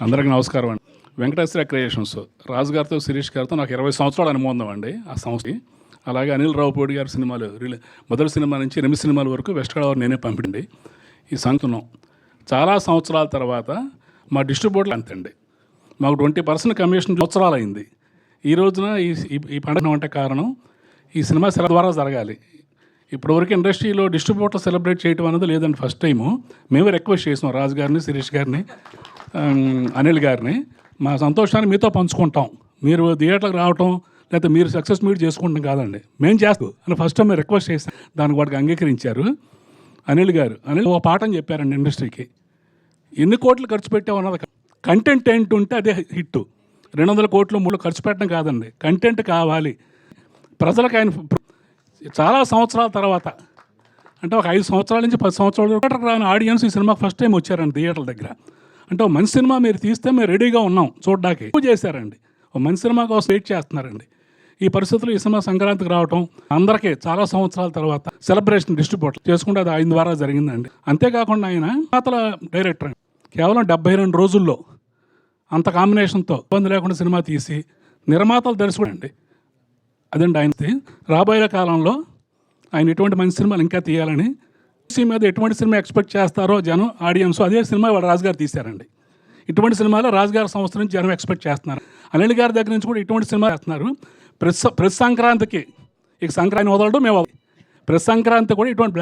అందరికీ నమస్కారం అండి. వెంకటేశ్వర క్రియేషన్స్ రాజు గారితో శిరీష్ గారితో నాకు 20 సంవత్సరాల అనుబంధం అండి ఆ సంస్థకి. అలాగే అనిల్ రావుపూడి గారి సినిమాలు మొదటి సినిమా నుంచి 8 సినిమాల వరకు వెస్ట్ గోదావరి నేనే పంపిండి ఈ సంఖ్యను చాలా సంవత్సరాల తర్వాత మా డిస్ట్రిబ్యూటర్లు అంతండి మాకు 20% కమిషన్ సంవత్సరాలు అయింది. ఈ రోజున ఈ పండుగ అంటే కారణం ఈ సినిమా సెల ద్వారా జరగాలి. ఇప్పటివరకు ఇండస్ట్రీలో డిస్ట్రిబ్యూటర్ సెలబ్రేట్ చేయడం అనేది లేదండి. ఫస్ట్ టైము మేమే రిక్వెస్ట్ చేసాం రాజు గారిని, శిరీష్ గారిని, అనిల్ గారిని. మా సంతోషాన్ని మీతో పంచుకుంటాం, మీరు థియేటర్కి రావటం లేకపోతే మీరు సక్సెస్ మీట్ చేసుకుంటాం కాదండి, మేము చేస్తాం అని ఫస్ట్ టైం మేము రిక్వెస్ట్ చేసాం. దానికి వాడికి అంగీకరించారు అనిల్ గారు. అనిల్ ఒక పాఠం చెప్పారండి ఇండస్ట్రీకి. ఎన్ని కోట్లు ఖర్చు పెట్టామన్నది కంటెంట్ ఏంటి ఉంటే అదే హిట్. 200 కోట్లు 3 ఖర్చు పెట్టడం కాదండి, కంటెంట్ కావాలి ప్రజలకు. ఆయన చాలా సంవత్సరాల తర్వాత అంటే ఒక 5 సంవత్సరాల నుంచి 10 సంవత్సరాల వరకు రాని ఆడియన్స్ ఈ సినిమాకి ఫస్ట్ టైం వచ్చారండి థియేటర్ల దగ్గర. అంటే ఒక మంచి సినిమా మీరు తీస్తే మేము రెడీగా ఉన్నాం చూడడానికి చేశారండి. ఒక మంచి సినిమా కోసం వెయిట్ చేస్తున్నారండి. ఈ పరిస్థితుల్లో ఈ సినిమా సంక్రాంతికి రావటం అందరికీ చాలా సంవత్సరాల తర్వాత సెలబ్రేషన్ డిస్ట్రిబ్యూటర్ చేసుకుంటే అది ఆయన ద్వారా జరిగిందండి. అంతేకాకుండా ఆయన పాతల డైరెక్టర్ అండి. కేవలం 72 రోజుల్లో అంత కాంబినేషన్తో ఇబ్బంది లేకుండా సినిమా తీసి నిర్మాతలు దర్శకుడండి అదండి ఆయనది. రాబోయే కాలంలో ఆయన ఎటువంటి మంచి సినిమాలు ఇంకా తీయాలని, మీద ఎటువంటి సినిమా ఎక్స్పెక్ట్ చేస్తారో జనం ఆడియన్స్ అదే సినిమా వాళ్ళు రాజుగారు తీశారండి. ఇటువంటి సినిమాలో రాజుగారి సంస్థ నుంచి జనం ఎక్స్పెక్ట్ చేస్తున్నారు. అనిల్ గారి దగ్గర నుంచి కూడా ఇటువంటి సినిమా చేస్తున్నారు. ప్రతి సంక్రాంతికి ఇక సంక్రాంతి వదలడం మేము ప్రతి సంక్రాంతి కూడా ఇటువంటి